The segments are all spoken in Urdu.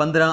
15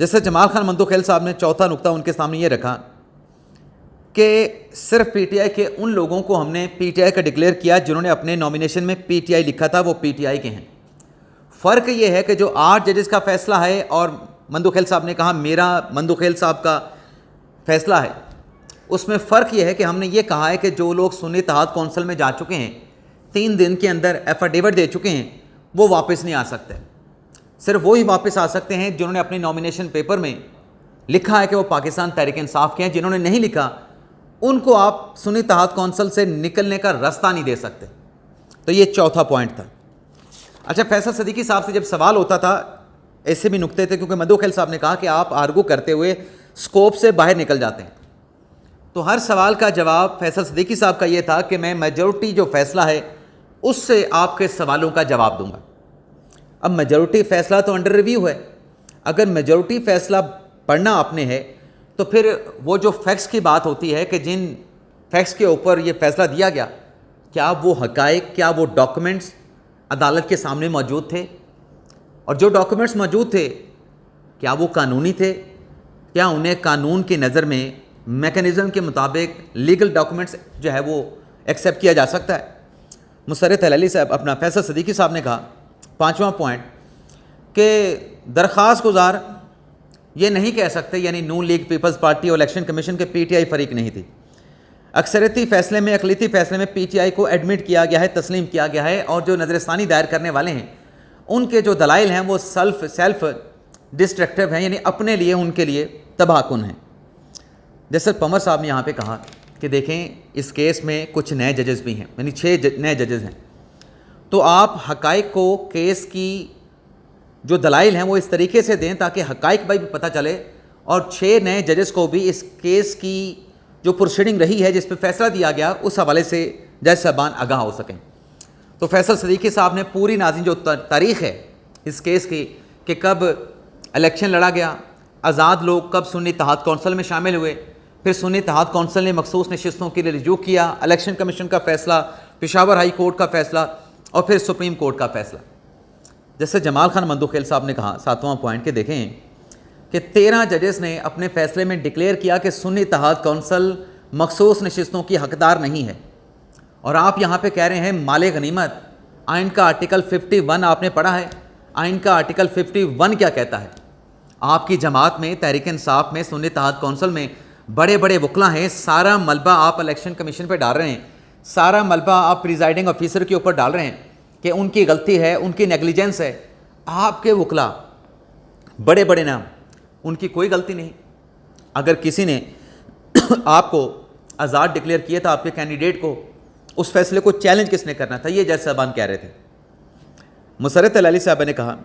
جیسے جمال خان مندوخیل صاحب نے چوتھا نقطہ ان کے سامنے یہ رکھا کہ صرف پی ٹی آئی کے ان لوگوں کو ہم نے پی ٹی آئی کا ڈکلیئر کیا جنہوں نے اپنے نامینیشن میں پی ٹی آئی لکھا تھا وہ پی ٹی آئی کے ہیں. فرق یہ ہے کہ جو 8 ججز کا فیصلہ ہے اور مندوخیل صاحب نے کہا میرا مندوخیل صاحب کا فیصلہ ہے, اس میں فرق یہ ہے کہ ہم نے یہ کہا ہے کہ جو لوگ سنی اتحاد کونسل میں جا چکے ہیں 3 دن کے اندر ایفیڈیوٹ دے چکے ہیں وہ واپس نہیں آ سکتے. صرف وہی واپس آ سکتے ہیں جنہوں نے اپنے نامینیشن پیپر میں لکھا ہے کہ وہ پاکستان تحریک انصاف کے ہیں. جنہوں نے نہیں لکھا ان کو آپ سنی اتحاد کونسل سے نکلنے کا راستہ نہیں دے سکتے. تو یہ چوتھا پوائنٹ تھا. اچھا, فیصل صدیقی صاحب سے جب سوال ہوتا تھا ایسے بھی نکتے تھے کیونکہ مندوخیل صاحب نے کہا کہ آپ آرگو کرتے ہوئے سکوپ سے باہر نکل جاتے ہیں, تو ہر سوال کا جواب فیصل صدیقی صاحب کا یہ تھا کہ میں میجورٹی جو فیصلہ ہے اس سے آپ کے سوالوں کا جواب دوں گا. اب میجورٹی فیصلہ تو انڈر ریویو ہے, اگر میجورٹی فیصلہ پڑھنا آپ نے ہے تو پھر وہ جو فیکٹس کی بات ہوتی ہے کہ جن فیکٹس کے اوپر یہ فیصلہ دیا گیا کیا وہ حقائق, کیا وہ ڈاکومنٹس عدالت کے سامنے موجود تھے, اور جو ڈاکومنٹس موجود تھے کیا وہ قانونی تھے, کیا انہیں قانون کی نظر میں میکانزم کے مطابق لیگل ڈاکومنٹس جو ہے وہ ایکسیپٹ کیا جا سکتا ہے. مسرت علی صاحب اپنا فیصل صدیقی صاحب نے کہا 5واں پوائنٹ کہ درخواست گزار یہ نہیں کہہ سکتے یعنی نون لیگ پیپلز پارٹی اور الیکشن کمیشن کے پی ٹی آئی فریق نہیں تھی. اکثریتی فیصلے میں اقلیتی فیصلے میں پی ٹی آئی کو ایڈمٹ کیا گیا ہے, تسلیم کیا گیا ہے, اور جو نظر ثانی دائر کرنے والے ہیں ان کے جو دلائل ہیں وہ سیلف ڈسٹرکٹیو ہیں یعنی اپنے لیے ان کے لیے تباہ کن ہیں. جیسے پمر صاحب نے یہاں پہ کہا کہ دیکھیں اس کیس میں کچھ نئے ججز بھی ہیں یعنی 6 نئے ججز ہیں, تو آپ حقائق کو کیس کی جو دلائل ہیں وہ اس طریقے سے دیں تاکہ حقائق بھی پتہ چلے اور 6 نئے ججز کو بھی اس کیس کی جو پروسیڈنگ رہی ہے جس پہ فیصلہ دیا گیا اس حوالے سے جج صاحبان آگاہ ہو سکیں. تو فیصل صدیقی صاحب نے پوری ناظرین جو تاریخ ہے اس کیس کی کہ کب الیکشن لڑا گیا, آزاد لوگ کب سنی اتحاد کونسل میں شامل ہوئے, پھر سنی اتحاد کونسل نے مخصوص نشستوں کے لیے رجوع کیا, الیکشن کمیشن کا فیصلہ, پشاور ہائی کورٹ کا فیصلہ اور پھر سپریم کورٹ کا فیصلہ. جیسے جمال خان مندوخیل صاحب نے کہا 7واں پوائنٹ کہ دیکھیں کہ 13 ججز نے اپنے فیصلے میں ڈکلیئر کیا کہ سنی اتحاد کونسل مخصوص نشستوں کی حقدار نہیں ہے, اور آپ یہاں پہ کہہ رہے ہیں مال غنیمت. آئین کا آرٹیکل 51 آپ نے پڑھا ہے, آئین کا آرٹیکل 51 کیا کہتا ہے؟ آپ کی جماعت میں تحریک انصاف میں سنی اتحاد کونسل میں بڑے بڑے وکلا ہیں, سارا ملبہ آپ الیکشن کمیشن پہ ڈال رہے ہیں, سارا ملبہ آپ پریزائڈنگ آفیسر کے اوپر ڈال رہے ہیں کہ ان کی غلطی ہے, ان کی نیگلیجنس ہے. آپ کے وکلا بڑے بڑے نام, ان کی کوئی غلطی نہیں. اگر کسی نے آپ کو آزاد ڈکلیئر کیا تھا آپ کے کینڈیڈیٹ کو, اس فیصلے کو چیلنج کس نے کرنا تھا؟ یہ جج صاحبان کہہ رہے تھے. مسرت علی صاحب نے کہا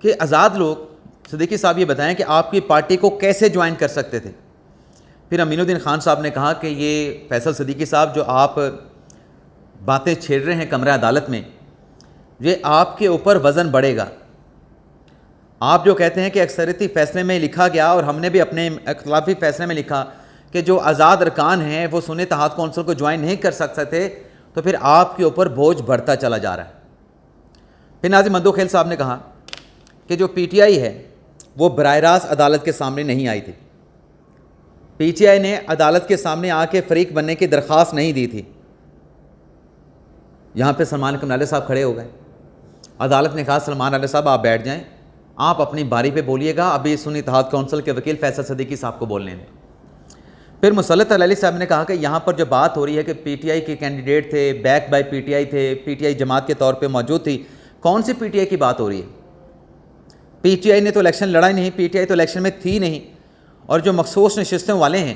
کہ آزاد لوگ, صدیقی صاحب یہ بتائیں کہ آپ کی پارٹی کو کیسے جوائن کر سکتے تھے. پھر امین الدین خان صاحب نے کہا کہ یہ فیصل صدیقی صاحب جو آپ باتیں چھیڑ رہے ہیں کمرہ عدالت میں, یہ آپ کے اوپر وزن بڑھے گا. آپ جو کہتے ہیں کہ اکثریتی فیصلے میں لکھا گیا اور ہم نے بھی اپنے اختلافی فیصلے میں لکھا کہ جو آزاد ارکان ہیں وہ سنی اتحاد کونسل کو جوائن نہیں کر سکتے تھے, تو پھر آپ کے اوپر بوجھ بڑھتا چلا جا رہا ہے. پھر ناظم مندوخیل صاحب نے کہا کہ جو پی ٹی آئی ہے وہ براہ راست عدالت کے سامنے نہیں آئی تھی. پی ٹی آئی نے عدالت کے سامنے آ کے فریق بننے کی درخواست نہیں دی تھی. یہاں پہ سلمان کمنالے صاحب کھڑے ہو گئے, عدالت نے کہا سلمان علیہ صاحب آپ بیٹھ جائیں, آپ اپنی باری پہ بولیے گا, ابھی سنی اتحاد کونسل کے وکیل فیصل صدیقی صاحب کو بولنے دیں. پھر مسلط علی صاحب نے کہا کہ یہاں پر جو بات ہو رہی ہے کہ پی ٹی آئی کے کینڈیڈیٹ تھے, back by P T I تھے, پی ٹی آئی جماعت کے طور پہ موجود تھی, کون سی پی ٹی آئی کی بات ہو رہی ہے؟ پی ٹی آئی نے تو الیکشن لڑا ہی نہیں, پی ٹی آئی تو الیکشن میں تھی نہیں. اور جو مخصوص نشستوں والے ہیں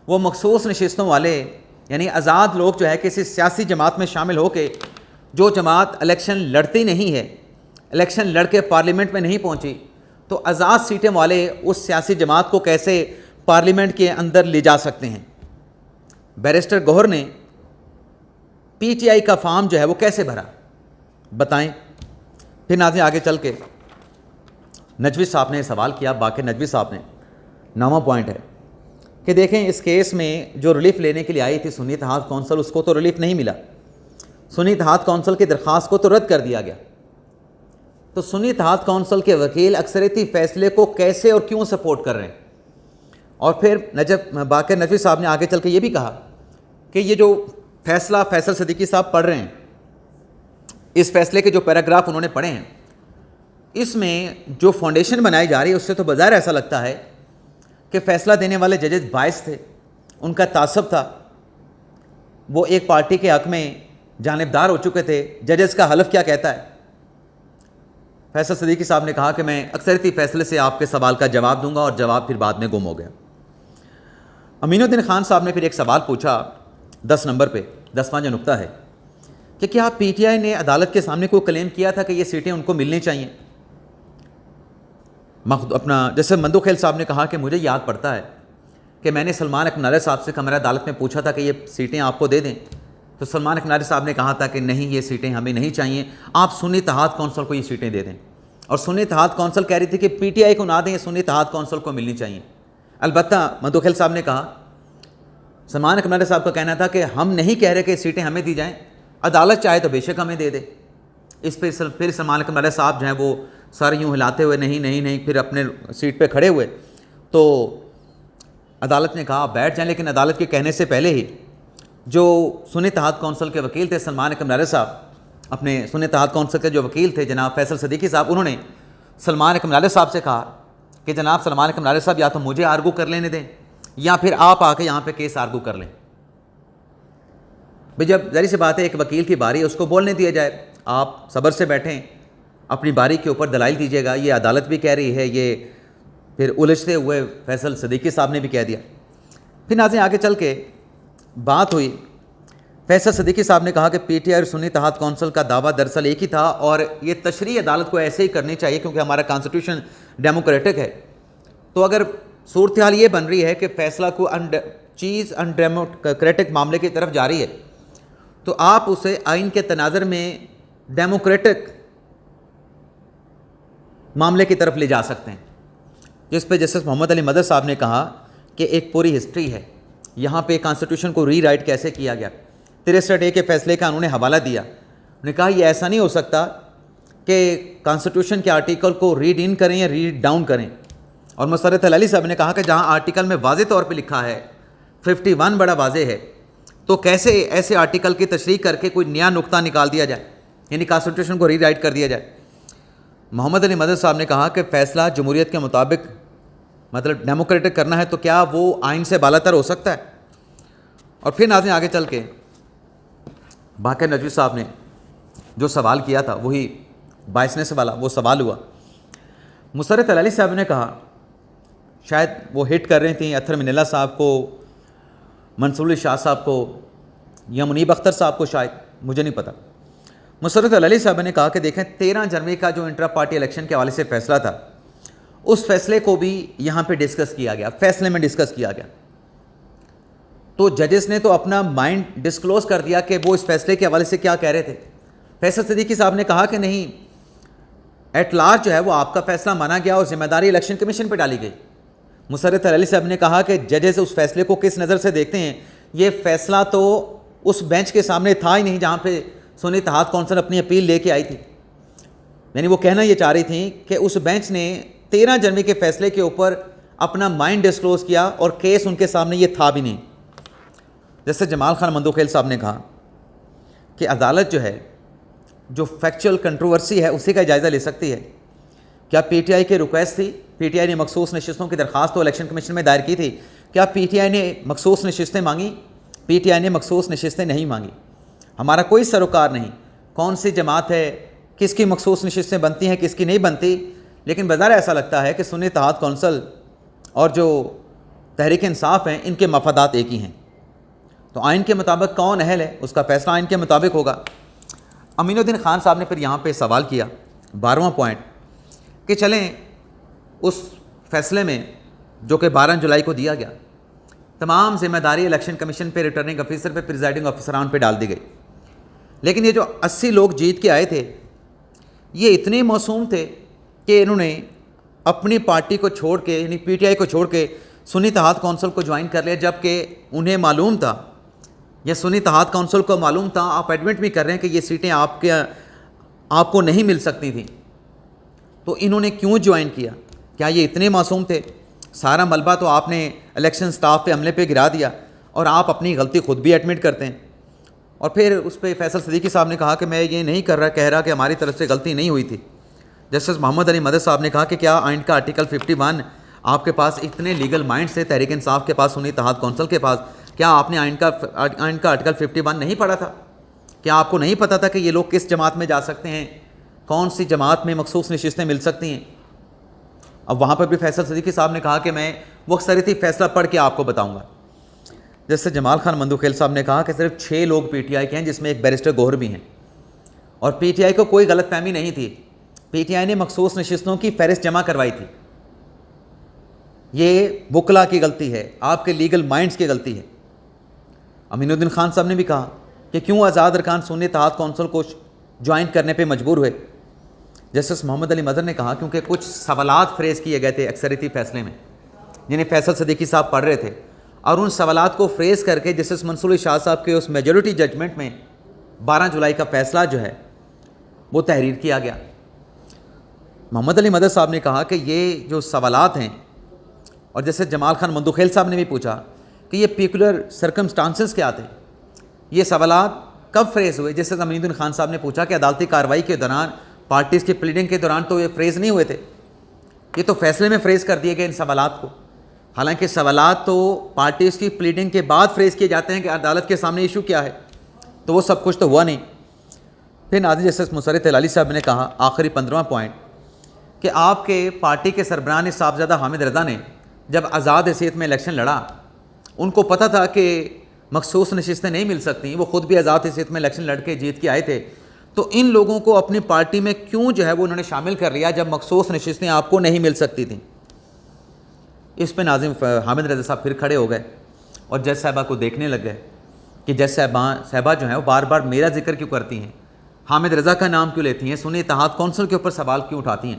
وہ مخصوص نشستوں والے یعنی آزاد لوگ جو ہے کسی سیاسی جماعت میں شامل ہو کے, جو جماعت الیکشن لڑتی نہیں ہے, الیکشن لڑ کے پارلیمنٹ میں نہیں پہنچی, تو آزاد سیٹیں والے اس سیاسی جماعت کو کیسے پارلیمنٹ کے اندر لے جا سکتے ہیں؟ بیرسٹر گوہر نے پی ٹی آئی کا فارم جو ہے وہ کیسے بھرا بتائیں. پھر ناظرین آگے چل کے نجوی صاحب نے سوال کیا, باقی نجوی صاحب نے 9واں پوائنٹ ہے کہ دیکھیں اس کیس میں جو ریلیف لینے کے لیے آئی تھی سنی اتحاد کونسل, اس کو تو ریلیف نہیں ملا. سنی اتحاد کونسل کی درخواست کو تو رد کر دیا گیا. تو سنی اتحاد کونسل کے وکیل اکثریتی فیصلے کو کیسے اور کیوں سپورٹ کر رہے ہیں؟ اور پھر باقر نجوی صاحب نے آگے چل کے یہ بھی کہا کہ یہ جو فیصلہ فیصل صدیقی صاحب پڑھ رہے ہیں، اس فیصلے کے جو پیراگراف انہوں نے پڑھے ہیں، اس میں جو فاؤنڈیشن بنائی جا رہی ہے اس سے تو بظاہر ایسا لگتا ہے کہ فیصلہ دینے والے ججز باعث تھے، ان کا تعصب تھا، وہ ایک پارٹی کے حق میں جانبدار ہو چکے تھے۔ ججز کا حلف کیا کہتا ہے؟ فیصل صدیقی صاحب نے کہا کہ میں اکثریتی فیصلے سے آپ کے سوال کا جواب دوں گا، اور جواب پھر بعد میں گم ہو گیا۔ امین الدین خان صاحب نے پھر ایک سوال پوچھا 10 نمبر پہ، 10واں جو نقطہ ہے، کہ کیا پی ٹی آئی نے عدالت کے سامنے کوئی کلیم کیا تھا کہ یہ سیٹیں ان کو ملنی چاہیے؟ جیسے مندو خیل صاحب نے کہا کہ مجھے یاد پڑتا ہے کہ میں نے سلمان اکمنالے صاحب سے کمرہ عدالت میں پوچھا تھا کہ یہ سیٹیں آپ کو دے دیں، تو سلمان اکمنالے صاحب نے کہا تھا کہ نہیں، یہ سیٹیں ہمیں نہیں چاہیے، آپ سنی اتحاد کونسل کو یہ سیٹیں دے دیں۔ اور سنی اتحاد کونسل کہہ رہی تھی کہ پی ٹی آئی کو نہ دیں، یہ سنی اتحاد کونسل کو ملنی چاہیے۔ البتہ مندو خیل صاحب نے کہا، سلمان اکمنالے صاحب کا کہنا تھا کہ ہم نہیں کہہ رہے کہ سیٹیں ہمیں دی جائیں، عدالت چاہے تو بے شک ہمیں دے دے۔ اس پہ پھر سلمان اکمنالے صاحب جو ہیں وہ سارے یوں ہلاتے ہوئے نہیں نہیں نہیں، پھر اپنے سیٹ پہ کھڑے ہوئے، تو عدالت نے کہا بیٹھ جائیں، لیکن عدالت کے کہنے سے پہلے ہی جو سنی اتحاد کونسل کے وکیل تھے سلمان اکمنالے صاحب، اپنے سنی اتحاد کونسل کے جو وکیل تھے جناب فیصل صدیقی صاحب، انہوں نے سلمان اکمنالے صاحب سے کہا کہ جناب سلمان اکمنالے صاحب، یا تو مجھے آرگو کر لینے دیں یا پھر آپ آ کے یہاں پہ کیس آرگو کر لیں۔ بھئی جب ظاہر سی بات ہے ایک وکیل کی باری ہے، اس کو بولنے دیا جائے، آپ صبر سے بیٹھیں، اپنی باری کے اوپر دلائل دیجیے گا، یہ عدالت بھی کہہ رہی ہے، یہ پھر الجھتے ہوئے فیصل صدیقی صاحب نے بھی کہہ دیا۔ پھر ناظرین آگے چل کے بات ہوئی، فیصل صدیقی صاحب نے کہا کہ پی ٹی آئی اور سنی اتحاد کونسل کا دعویٰ دراصل ایک ہی تھا، اور یہ تشریح عدالت کو ایسے ہی کرنی چاہیے کیونکہ ہمارا کانسٹیٹیوشن ڈیموکریٹک ہے۔ تو اگر صورتحال یہ بن رہی ہے کہ فیصلہ کو چیز ڈیموکریٹک معاملے کی طرف جا رہی ہے، تو آپ اسے آئین کے تناظر میں ڈیموکریٹک معاملے کی طرف لے جا سکتے ہیں، جس پہ جسٹس محمد علی مدد صاحب نے کہا کہ ایک پوری ہسٹری ہے، یہاں پہ کانسٹیٹیوشن کو ری رائٹ کیسے کیا گیا۔ 63A کے فیصلے کا انہوں نے حوالہ دیا، انہوں نے کہا یہ ایسا نہیں ہو سکتا کہ کانسٹیٹیوشن کے آرٹیکل کو ریڈ ان کریں یا ریڈ ڈاؤن کریں۔ اور مسرت علی صاحب نے کہا کہ جہاں آرٹیکل میں واضح طور پہ لکھا ہے 51 بڑا واضح ہے، تو کیسے ایسے آرٹیکل کی تشریح کر کے کوئی نیا نقطہ نکال دیا جائے، یعنی کانسٹیٹیوشن کو ری رائٹ کر دیا جائے۔ محمد علی مدد صاحب نے کہا کہ فیصلہ جمہوریت کے مطابق مطلب ڈیموکریٹک کرنا ہے تو کیا وہ آئین سے بالاتر ہو سکتا ہے؟ اور پھر ناظرین آگے چل کے باقر نجوی صاحب نے جو سوال کیا تھا وہی 22 والا وہ سوال ہوا۔ مسرت علی صاحب نے کہا، شاید وہ ہٹ کر رہی تھیں اطہر منالہ صاحب کو، منصور علی شاہ صاحب کو یا منیب اختر صاحب کو، شاید مجھے نہیں پتہ۔ مسرت علی صاحب نے کہا کہ دیکھیں 13 جنوری کا جو انٹرا پارٹی الیکشن کے حوالے سے فیصلہ تھا، اس فیصلے کو بھی یہاں پہ ڈسکس کیا گیا، فیصلے میں ڈسکس کیا گیا، تو ججز نے تو اپنا مائنڈ ڈسکلوز کر دیا کہ وہ اس فیصلے کے حوالے سے کیا کہہ رہے تھے۔ فیصل صدیقی صاحب نے کہا کہ نہیں، ایٹ لارج جو ہے وہ آپ کا فیصلہ مانا گیا اور ذمہ داری الیکشن کمیشن پہ ڈالی گئی۔ مسرت علی صاحب نے کہا کہ ججز اس فیصلے کو کس نظر سے دیکھتے ہیں، یہ فیصلہ تو اس بینچ کے سامنے تھا ہی نہیں جہاں پہ سنی اتحاد کونسل اپنی اپیل لے کے آئی تھی، یعنی وہ کہنا یہ چاہ رہی تھیں کہ اس بینچ نے 13 جنوری کے فیصلے کے اوپر اپنا مائنڈ ڈسکلوز کیا اور کیس ان کے سامنے یہ تھا بھی نہیں۔ جیسے جمال خان مندوخیل صاحب نے کہا کہ عدالت جو ہے جو فیکچوئل کنٹروورسی ہے اسی کا جائزہ لے سکتی ہے۔ کیا پی ٹی آئی کی ریکویسٹ تھی؟ پی ٹی آئی نے مخصوص نشستوں کی درخواست تو الیکشن کمیشن میں دائر کی تھی، کیا پی ٹی آئی نے مخصوص نشستیں مانگی؟ پی ٹی آئی نے مخصوص نشستیں نہیں مانگی۔ ہمارا کوئی سروکار نہیں کون سی جماعت ہے، کس کی مخصوص نشستیں بنتی ہیں کس کی نہیں بنتی، لیکن بظاہر ایسا لگتا ہے کہ سنی اتحاد کونسل اور جو تحریک انصاف ہیں ان کے مفادات ایک ہی ہیں، تو آئین کے مطابق کون اہل ہے اس کا فیصلہ آئین کے مطابق ہوگا۔ امین الدین خان صاحب نے پھر یہاں پہ سوال کیا 12واں پوائنٹ کہ چلیں اس فیصلے میں جو کہ 12 جولائی کو دیا گیا، تمام ذمہ داری الیکشن کمیشن پہ، ریٹرننگ آفیسر پہ، پریزائڈنگ آفیسران پہ ڈال دی گئی، لیکن یہ جو 80 لوگ جیت کے آئے تھے یہ اتنے معصوم تھے کہ انہوں نے اپنی پارٹی کو چھوڑ کے یعنی پی ٹی آئی کو چھوڑ کے سنی اتحاد کونسل کو جوائن کر لیا، جبکہ انہیں معلوم تھا یا سنی اتحاد کونسل کو معلوم تھا، آپ ایڈمٹ بھی کر رہے ہیں کہ یہ سیٹیں آپ کو نہیں مل سکتی تھیں، تو انہوں نے کیوں جوائن کیا؟ کیا یہ اتنے معصوم تھے؟ سارا ملبہ تو آپ نے الیکشن سٹاف پہ عملے پہ گرا دیا اور آپ اپنی غلطی خود بھی ایڈمٹ کرتے ہیں. اور پھر اس پہ فیصل صدیقی صاحب نے کہا کہ میں یہ نہیں کہہ رہا کہ ہماری طرف سے غلطی نہیں ہوئی تھی. جسٹس محمد علی مدد صاحب نے کہا کہ کیا آئین کا آرٹیکل 51 آپ کے پاس اتنے لیگل مائنڈ سے تحریک انصاف کے پاس، سنی اتحاد کونسل کے پاس، کیا آپ نے آئین کا آرٹیکل 51 نہیں پڑھا تھا؟ کیا آپ کو نہیں پتہ تھا کہ یہ لوگ کس جماعت میں جا سکتے ہیں، کون سی جماعت میں مخصوص نشستیں مل سکتی ہیں؟ اب وہاں پر بھی فیصل صدیقی صاحب نے کہا کہ میں وہ اکثریتی فیصلہ پڑھ کے آپ کو بتاؤں گا. جیسے جمال خان مندوخیل صاحب نے کہا کہ صرف 6 لوگ پی ٹی آئی کے ہیں، جس میں ایک بیرسٹر گوہر بھی ہیں، اور پی ٹی آئی کو کوئی غلط فہمی نہیں تھی. پی ٹی آئی نے مخصوص نشستوں کی فہرست جمع کروائی تھی. یہ وکلا کی غلطی ہے، آپ کے لیگل مائنڈز کی غلطی ہے. امین الدین خان صاحب نے بھی کہا کہ کیوں آزاد ارکان سنی اتحاد کونسل کو جوائن کرنے پہ مجبور ہوئے. جسٹس محمد علی مظہر نے کہا کیونکہ کچھ سوالات فریز کیے گئے تھے اکثریتی فیصلے میں، جنہیں فیصل صدیقی صاحب پڑھ رہے تھے، اور ان سوالات کو فریز کر کے جسٹس منصور علی شاہ صاحب کے اس میجورٹی ججمنٹ میں 12 جولائی کا فیصلہ جو ہے وہ تحریر کیا گیا. محمد علی مدد صاحب نے کہا کہ یہ جو سوالات ہیں، اور جیسے جمال خان مندوخیل صاحب نے بھی پوچھا کہ یہ پیکولر سرکمسٹانسز کیا تھے، یہ سوالات کب فریز ہوئے. جیسے امین الدین خان صاحب نے پوچھا کہ عدالتی کارروائی کے دوران، پارٹیز کی پلیڈنگ کے دوران تو یہ فریز نہیں ہوئے تھے، یہ تو فیصلے میں فریز کر دیے گئے ان سوالات کو. حالانکہ سوالات تو پارٹیز کی پلیڈنگ کے بعد فریز کیے جاتے ہیں کہ عدالت کے سامنے ایشو کیا ہے، تو وہ سب کچھ تو ہوا نہیں. پھر ناظرین جسٹس مسرت ہلالی صاحب نے کہا آخری 15واں پوائنٹ کہ آپ کے پارٹی کے سربراہ صاحبزادہ حامد رضا نے جب آزاد حیثیت میں الیکشن لڑا، ان کو پتہ تھا کہ مخصوص نشستیں نہیں مل سکتی، وہ خود بھی آزاد حیثیت میں الیکشن لڑ کے جیت کے آئے تھے، تو ان لوگوں کو اپنی پارٹی میں کیوں جو ہے وہ انہوں نے شامل کر لیا جب مخصوص نشستیں آپ کو نہیں مل سکتی تھیں. اس پہ ناظرین حامد رضا صاحب پھر کھڑے ہو گئے اور جج صاحبہ کو دیکھنے لگ گئے کہ جج صاحبہ جو ہیں وہ بار بار میرا ذکر کیوں کرتی ہیں، حامد رضا کا نام کیوں لیتی ہیں، سنی اتحاد کونسل کے اوپر سوال کیوں اٹھاتی ہیں.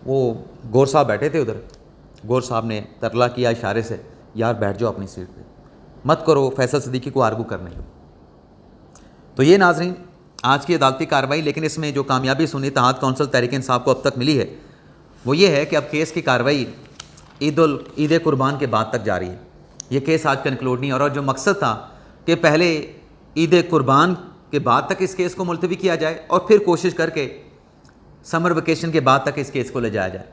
وہ گور صاحب بیٹھے تھے ادھر، گور صاحب نے ترلا کیا اشارے سے، یار بیٹھ جاؤ اپنی سیٹ پہ، مت کرو فیصل صدیقی کو آرگو کرنے. تو یہ ناظرین آج کی عدالتی کارروائی. لیکن اس میں جو کامیابی سنی اتحاد کونسل تحریک انصاف کو اب تک ملی ہے وہ یہ ہے کہ اب کیس کی کارروائی عید قربان کے بعد تک جاری ہے. یہ کیس آج کنکلوڈ نہیں، اور جو مقصد تھا کہ پہلے عید قربان کے بعد تک اس کیس کو ملتوی کیا جائے اور پھر کوشش کر کے سمر ویکیشن کے بعد تک اس کیس کو لے جایا جائے.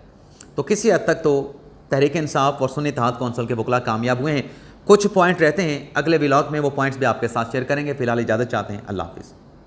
تو کسی حد تک تو تحریک انصاف اور سنی اتحاد کونسل کے وکلاء کامیاب ہوئے ہیں. کچھ پوائنٹ رہتے ہیں، اگلے ولاگ میں وہ پوائنٹس بھی آپ کے ساتھ شیئر کریں گے. فی الحال اجازت چاہتے ہیں، اللہ حافظ.